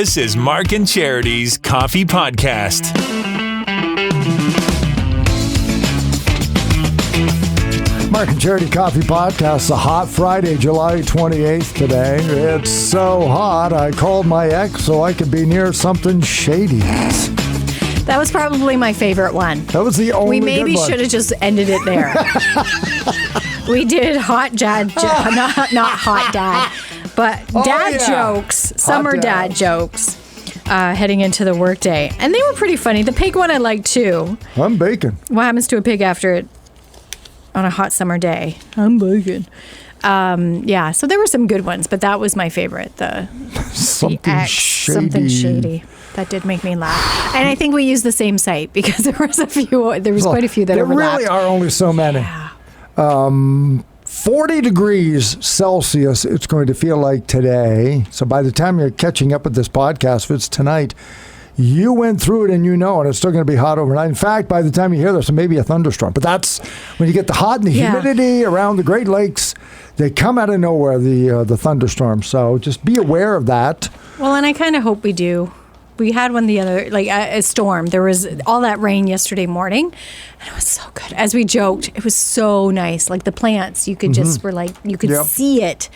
This is Mark and Charity's Coffee Podcast. Mark and Charity Coffee Podcast, a hot Friday, July 28th today. It's so hot, I called my ex so I could be near something shady. That was probably my favorite one. That was the only We maybe should have just ended it there. We did hot dad, not hot dad, but dad jokes, summer dad jokes, heading into the workday. And they were pretty funny. The pig one I liked too. I'm baking. What happens to a pig after it on a hot summer day? I'm baking. So there were some good ones, but that was my favorite. Something shady. That did make me laugh. And I think we used the same site because there was quite a few that overlapped. There really are only so many. Yeah. 40 degrees Celsius it's going to feel like today. So by the time you're catching up with this podcast, if it's tonight, you went through it and it's still going to be hot overnight. In fact, by the time you hear this, maybe a thunderstorm. But that's when you get the hot and the humidity around the Great Lakes. They come out of nowhere, the thunderstorms. So just be aware of that. Well, and I kind of hope we do. We had one a storm. There was all that rain yesterday morning, and it was so good. As we joked, it was so nice. Like the plants, you could just you could see it.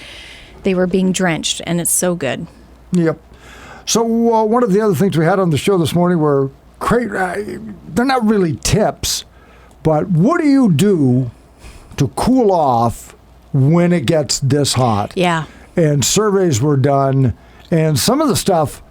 They were being drenched, and it's so good. Yep. So one of the other things we had on the show this morning were they're not really tips, but what do you do to cool off when it gets this hot? Yeah. And surveys were done, and some of the stuff.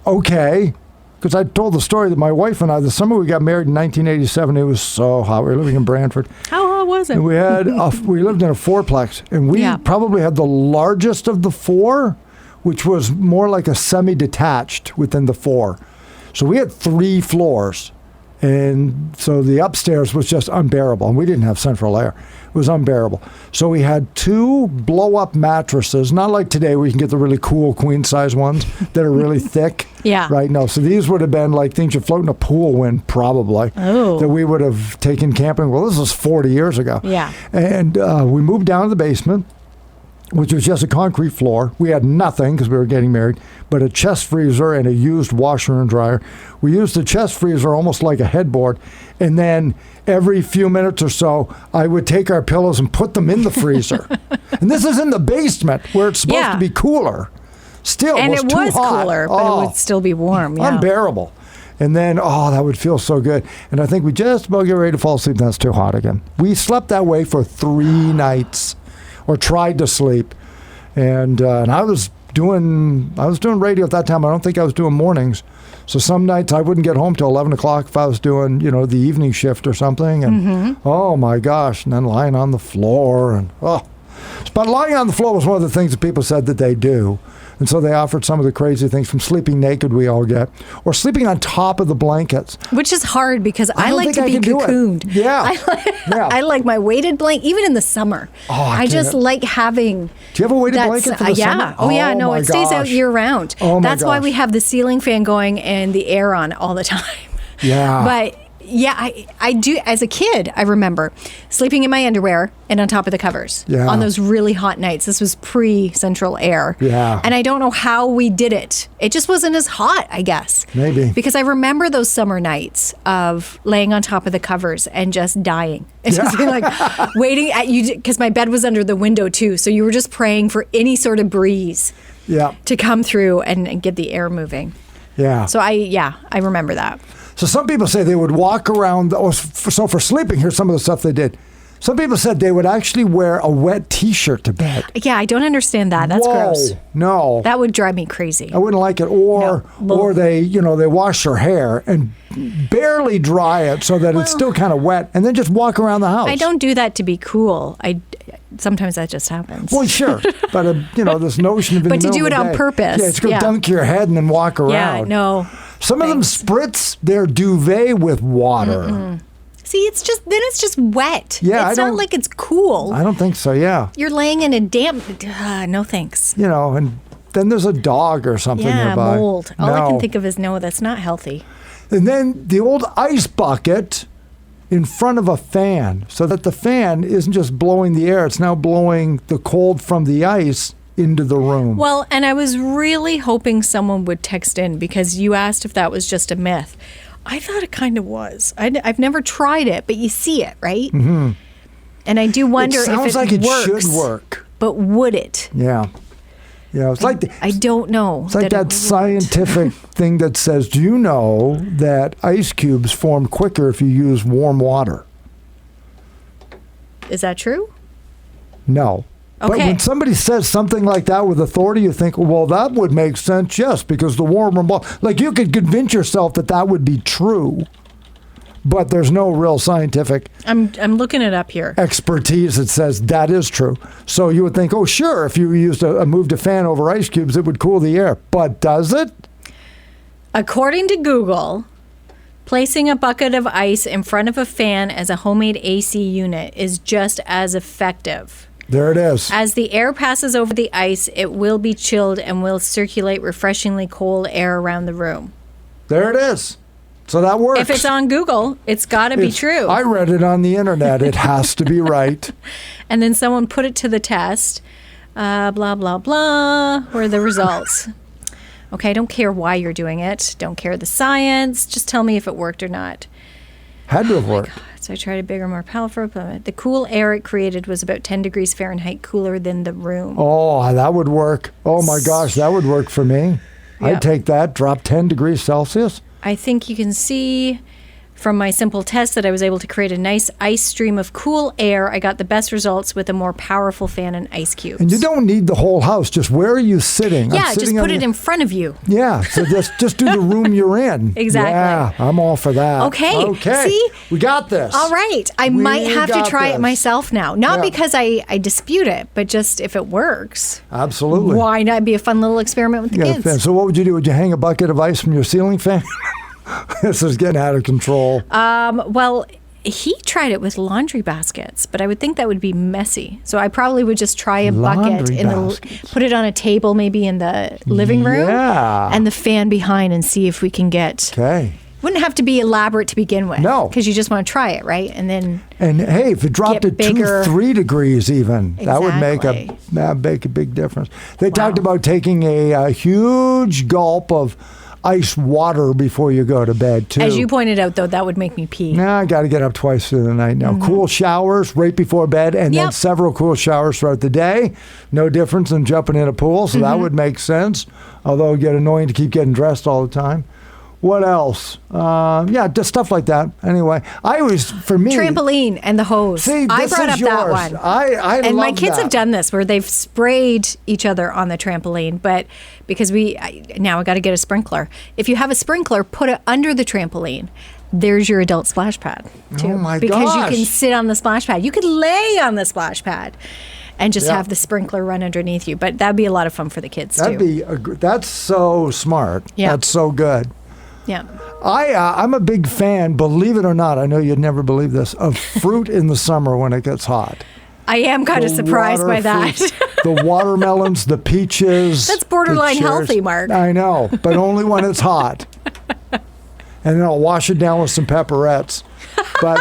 Okay, because I told the story that my wife and I, the summer we got married in 1987, it was so hot. We were living in Brantford. How hot was it? And we lived in a fourplex, and we probably had the largest of the four, which was more like a semi-detached within the four. So we had 3 floors, and so the upstairs was just unbearable, and we didn't have central air. It was unbearable. So we had 2 blow-up mattresses, not like today where you can get the really cool queen-size ones that are really thick. Yeah. Right? No, so these would have been like things you float in a pool in, probably, that we would have taken camping. Well, this was 40 years ago. Yeah. And we moved down to the basement, which was just a concrete floor. We had nothing because we were getting married, but a chest freezer and a used washer and dryer. We used the chest freezer almost like a headboard, and then every few minutes or so, I would take our pillows and put them in the freezer. And this is in the basement where it's supposed to be cooler. Still, and it was hot. Cooler, but it would still be warm. Yeah. Unbearable. And then, that would feel so good. And I think we just about get ready to fall asleep, and that's too hot again. We slept that way for 3 nights. Or tried to sleep, and I was doing radio at that time. I don't think I was doing mornings, so some nights I wouldn't get home till 11 o'clock if I was doing the evening shift or something. And oh my gosh, and then lying on the floor but lying on the floor was one of the things that people said that they do. And so they offered some of the crazy things from sleeping naked we all get, or sleeping on top of the blankets. Which is hard because I like to be cocooned. Yeah. I like my weighted blanket, even in the summer. Oh, I just like having... Do you have a weighted blanket for the summer? Oh, yeah. No, it stays out year round. Oh, my That's why we have the ceiling fan going and the air on all the time. Yeah. But... yeah, I do. As a kid, I remember sleeping in my underwear and on top of the covers on those really hot nights. This was pre-central air. Yeah. And I don't know how we did it. It just wasn't as hot, I guess. Maybe. Because I remember those summer nights of laying on top of the covers and just dying. And just being like waiting at you, because my bed was under the window too. So you were just praying for any sort of breeze to come through and get the air moving. Yeah. So I remember that. So some people say they would walk around. So for sleeping, here's some of the stuff they did. Some people said they would actually wear a wet T-shirt to bed. Yeah, I don't understand that. That's gross. No. That would drive me crazy. I wouldn't like it. Or they, they wash their hair and barely dry it so that it's still kind of wet, and then just walk around the house. I don't do that to be cool. Sometimes that just happens. Well, sure. But, this notion of... But to do it on purpose. Yeah, it's going to dunk your head and then walk around. Yeah, no. Some of them spritz their duvet with water. Mm-mm. See, it's just wet. Yeah, it's not like it's cool. I don't think so, yeah. You're laying in a damp... no thanks. And then there's a dog or something nearby. Yeah, mold. All I can think of is, no, that's not healthy. And then the old ice bucket in front of a fan, so that the fan isn't just blowing the air, it's now blowing the cold from the ice into the room. Well, and I was really hoping someone would text in because you asked if that was just a myth. I thought it kind of was. I've never tried it, but you see it, right? Mm-hmm. And I do wonder if it sounds like it works, should work. But would it? Yeah. Yeah, it's like I don't know. It's like that scientific thing that says, do you know that ice cubes form quicker if you use warm water? Is that true? No. Okay. But when somebody says something like that with authority, you think, well, that would make sense, yes, because the warmer water, like you could convince yourself that that would be true, but there's no real scientific I'm looking it up here. expertise that says that is true. So you would think, oh, sure, if you moved a fan over ice cubes, it would cool the air. But does it? According to Google, placing a bucket of ice in front of a fan as a homemade AC unit is just as effective. There it is. As the air passes over the ice, it will be chilled and will circulate refreshingly cold air around the room. There it is. So that works. If it's on Google, it's got to be true. I read it on the internet. It has to be right. And then someone put it to the test. Blah, blah, blah. Where are the results? Okay, I don't care why you're doing it. Don't care the science. Just tell me if it worked or not. Had to have worked. So I tried a bigger, more powerful. The cool air it created was about 10 degrees Fahrenheit cooler than the room. Oh, that would work. Oh, my gosh, that would work for me. Yeah. I'd take that, drop 10 degrees Celsius. I think you can see from my simple test that I was able to create a nice ice stream of cool air. I got the best results with a more powerful fan and ice cubes. And you don't need the whole house. Just where are you sitting? Yeah, just put it in front of you. Yeah, so just do the room you're in. Exactly. Yeah, I'm all for that. Okay. See? We got this. All right. I might have to try it this. myself now. Not because I dispute it, but just if it works. Absolutely. Why not be a fun little experiment with the Yeah, kids? so what would you do? Would you hang a bucket of ice from your ceiling fan? This is getting out of control. Well, he tried it with laundry baskets, but I would think that would be messy. So I probably would just try a bucket put it on a table maybe in the living room and the fan behind and see if we can get... Okay. Wouldn't have to be elaborate to begin with. No. Because you just want to try it, right? And then... And hey, if it dropped to 2-3 degrees even, that would make a big difference. They talked about taking a huge gulp of ice water before you go to bed, too. As you pointed out, though, that would make me pee. No, I got to get up twice through the night now. Mm-hmm. Cool showers right before bed, and then several cool showers throughout the day. No difference than jumping in a pool, so that would make sense, although it would get annoying to keep getting dressed all the time. What else? Just stuff like that. Anyway, for me... Trampoline and the hose. See, I brought up that one. I and love my kids that. have done this where they've sprayed each other on the trampoline, but because now I got to get a sprinkler. If you have a sprinkler, put it under the trampoline. There's your adult splash pad, too. Oh, my because gosh. you can sit on the splash pad. You could lay on the splash pad and just have the sprinkler run underneath you. But that'd be a lot of fun for the kids, too. That's so smart. Yeah. That's so good. Yeah. I'm a big fan, believe it or not, I know you'd never believe this, of fruit in the summer when it gets hot. I am kind of surprised by that. The watermelons, the peaches. That's borderline healthy, Mark. I know, but only when it's hot. And then I'll wash it down with some pepperettes. But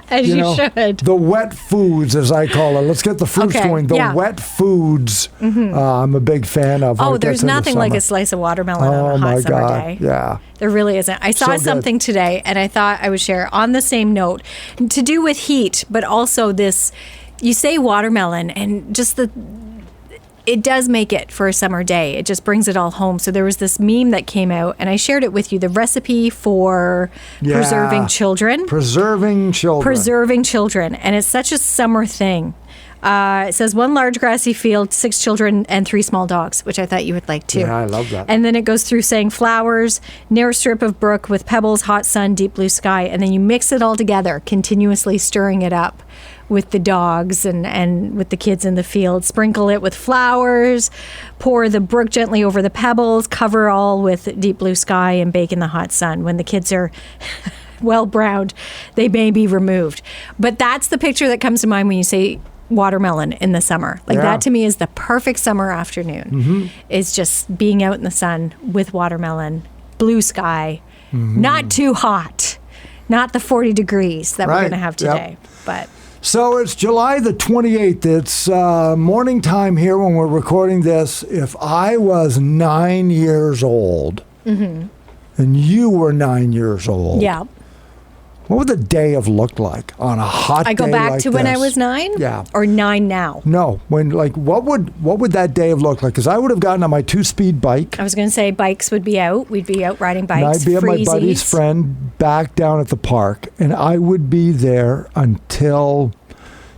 as you should. The wet foods, as I call it. Let's get the fruits going. The wet foods, I'm a big fan of. Oh, there's nothing like a slice of watermelon on a hot summer day. Yeah. There really isn't. I saw something today, and I thought I would share on the same note, to do with heat, but also this, you say watermelon, and just it does make it for a summer day. It just brings it all home. So there was this meme that came out, and I shared it with you, the recipe for preserving children. Preserving children. And it's such a summer thing. It says 1 large grassy field, 6 children, and 3 small dogs, which I thought you would like too. Yeah, I love that. And then it goes through saying flowers, narrow strip of brook with pebbles, hot sun, deep blue sky. And then you mix it all together, continuously stirring it up with the dogs and with the kids in the field. Sprinkle it with flowers, pour the brook gently over the pebbles, cover all with deep blue sky, and bake in the hot sun. When the kids are well browned, they may be removed. But that's the picture that comes to mind when you say watermelon in the summer. That to me is the perfect summer afternoon. Is just being out in the sun with watermelon, blue sky, not too hot, not the 40 degrees that we're going to have today. But So it's July the 28th. It's morning time here when we're recording this. If I was 9 years old and you were 9 years old, what would the day have looked like on a hot day? I go back like to this? when I was 9? Yeah. Or 9 now? No. What would that day have looked like? Because I would have gotten on my 2-speed bike. I was going to say bikes would be out. We'd be out riding bikes. And I'd be at my buddy's friend back down at the park. And I would be there until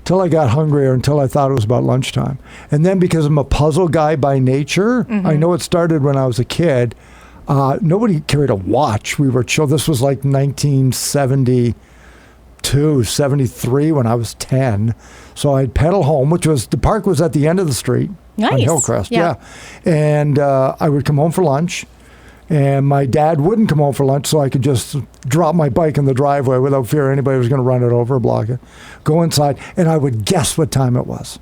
I got hungry or until I thought it was about lunchtime. And then because I'm a puzzle guy by nature, I know it started when I was a kid. Nobody carried a watch. We were chill. This was like 1972, 73 when I was 10. So I'd pedal home, the park was at the end of the street on Hillcrest. Yeah. And I would come home for lunch. And my dad wouldn't come home for lunch, so I could just drop my bike in the driveway without fear anybody was going to run it over or block it. Go inside, and I would guess what time it was.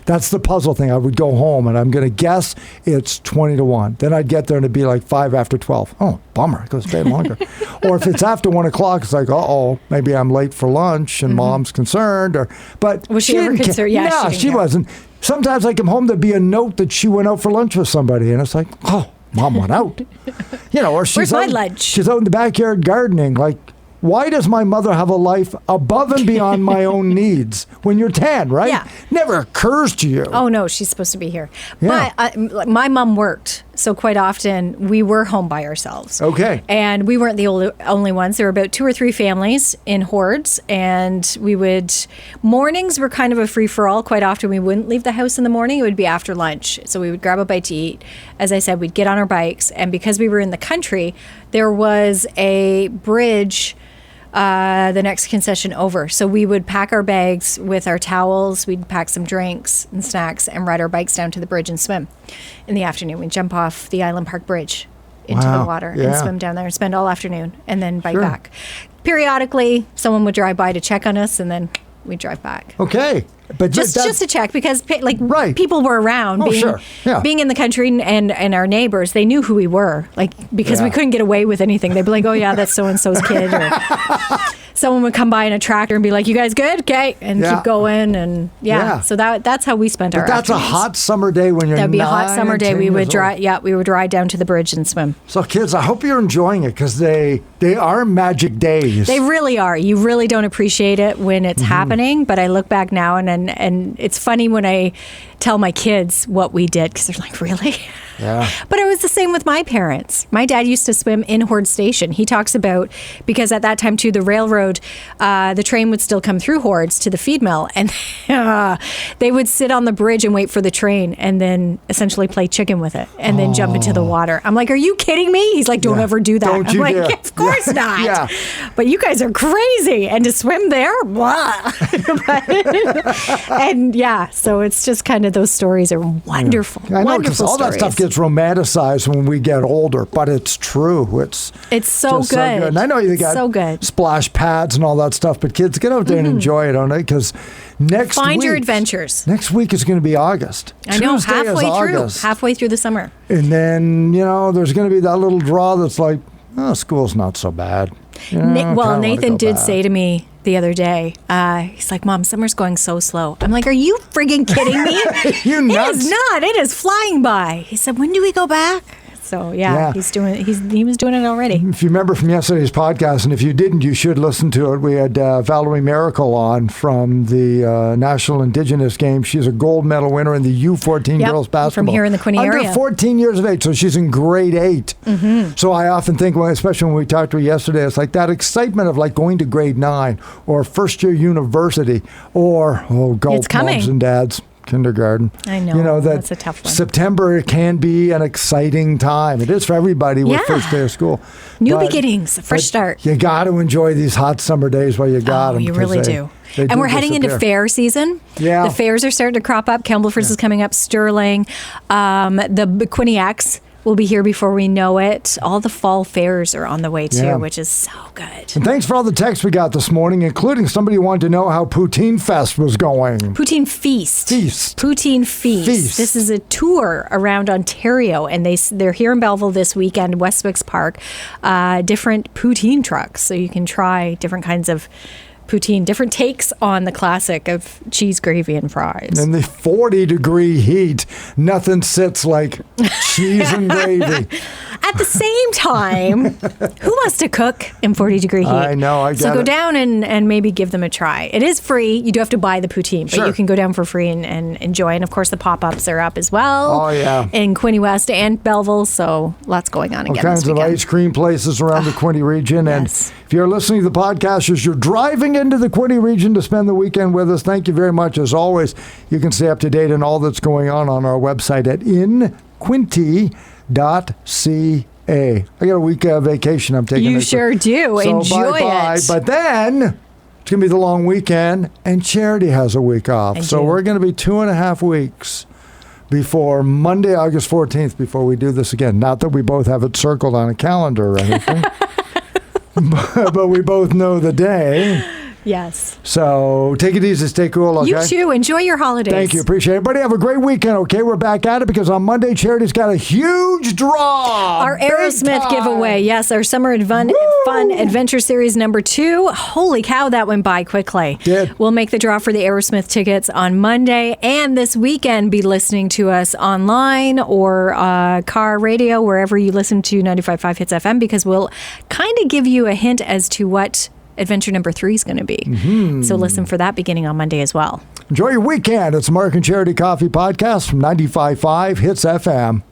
That's the puzzle thing. I would go home, and I'm going to guess it's 20 to 1. Then I'd get there, and it'd be like 5 after 12. Oh, bummer. It goes stay longer. Or if it's after 1 o'clock, it's like, uh-oh, maybe I'm late for lunch, and Mom's concerned. But was she ever concerned? Yeah, no, she wasn't. Sometimes I come home, there'd be a note that she went out for lunch with somebody, and it's like, oh, Mom went out. Or where's my lunch? She's out in the backyard gardening. Like, why does my mother have a life above and beyond my own needs when you're 10, right? Yeah. Never occurs to you. Oh, no, she's supposed to be here. Yeah. But my mom worked, so quite often we were home by ourselves. Okay. And we weren't the only ones. There were about 2 or 3 families in hordes, and mornings were kind of a free-for-all. Quite often we wouldn't leave the house in the morning. It would be after lunch. So we would grab a bite to eat. As I said, we'd get on our bikes, and because we were in the country, there was a bridge the next concession over. So we would pack our bags with our towels, we'd pack some drinks and snacks and ride our bikes down to the bridge and swim. In the afternoon, we'd jump off the Island Park Bridge into the water and swim down there and spend all afternoon and then bike back. Periodically, someone would drive by to check on us and then we'd drive back. Okay. But just to check because people were around sure. Yeah. being in the country and our neighbors, they knew who we were because we couldn't get away with anything. They'd be like, oh yeah, that's so-and-so's kid, or someone would come by in a tractor and be like, you guys good? Okay. And keep going. And so that's how we spent our afternoons. That's a hot summer day when you're That'd be a hot summer day. We would drive. Yeah, we would ride down to the bridge and swim. So kids, I hope you're enjoying it because they are magic days. They really are. You really don't appreciate it when it's happening. But I look back now and it's funny when I tell my kids what we did because they're like, really? Yeah. But it was the same with my parents. My dad used to swim in Horde Station. He talks about, because at that time too, the railroad, the train would still come through Hordes to the feed mill, and they would sit on the bridge and wait for the train and then essentially play chicken with it and then jump into the water. I'm like, are you kidding me? He's like, don't ever do that. Don't I'm like, dare. of course not. Yeah. But you guys are crazy. And to swim there, blah. And so it's just kind of, those stories are wonderful. I know, because all that stories. stuff gets romanticized when we get older, but it's true. It's so good. And I know you got so good. splash pads and all that stuff, but kids, get out there and enjoy it, because Find your adventures. Next week is going to be August. I know, Tuesday is August. halfway through the summer. And then, there's going to be that little draw that's like, oh, school's not so bad. Nathan did say to me the other day, he's like, Mom, summer's going so slow. I'm like, are you friggin' kidding me? You nuts? It is not. It is flying by. He said, when do we go back? So he was doing it already. If you remember from yesterday's podcast, and if you didn't, you should listen to it. We had Valerie Miracle on from the National Indigenous Games. She's a gold medal winner in the U14 girls basketball. From here in the Quinte area. Under 14 years of age, so she's in grade 8. So I often think, especially when we talked to her yesterday, it's like that excitement of like going to grade 9 or first year university or, It's coming. moms and dads. Kindergarten. I know. That's a tough one. September can be an exciting time. It is for everybody with first day of school. New beginnings, fresh start. You got to enjoy these hot summer days while you got them. You really do. And we're heading into fair season. Yeah. The fairs are starting to crop up. Campbellford's is coming up, Sterling. The Quinnipiacs will be here before we know it. All the fall fairs are on the way too, which is so good. And thanks for all the texts we got this morning, including somebody who wanted to know how Poutine Fest was going. Poutine Feast. Poutine Feast. This is a tour around Ontario, and they're here in Belleville this weekend, Westwick's Park. Different poutine trucks, so you can try different kinds of poutine, different takes on the classic of cheese, gravy, and fries. In the 40-degree heat, nothing sits like cheese and gravy. At the same time, who wants to cook in 40-degree heat? I know, I get So go it. down and maybe give them a try. It is free. You do have to buy the poutine, but Sure. you can go down for free and enjoy. And of course, the pop-ups are up as well. Oh, yeah. In Quinte West and Belleville, so lots going on All again kinds this of weekend. ice cream places around the Quinte region. yes. And if you're listening to the podcast as you're driving into the Quinte region to spend the weekend with us, thank you very much. As always, you can stay up to date on all that's going on our website at InQuinte.ca. I got a week vacation I'm taking. You next sure week. do. So Enjoy bye-bye. it. But then it's going to be the long weekend, and Charity has a week off. I So do. we're going to be 2.5 weeks before Monday, August 14th, before we do this again. Not that we both have it circled on a calendar or anything, but we both know the day. Yes. So take it easy, stay cool, okay? You too. Enjoy your holidays. Thank you. Appreciate it. Everybody have a great weekend, okay? We're back at it because on Monday, Charity's got a huge draw. Our Big Aerosmith time. giveaway. Yes, our Summer Fun Adventure Series number 2. Holy cow, that went by quickly. Did. We'll make the draw for the Aerosmith tickets on Monday. And this weekend, be listening to us online or car radio, wherever you listen to 95.5 Hits FM, because we'll kind of give you a hint as to what adventure number 3 is going to be. So listen for that beginning on Monday as well. Enjoy your weekend. It's Mark and Charity Coffee Podcast from 95.5 Hits FM.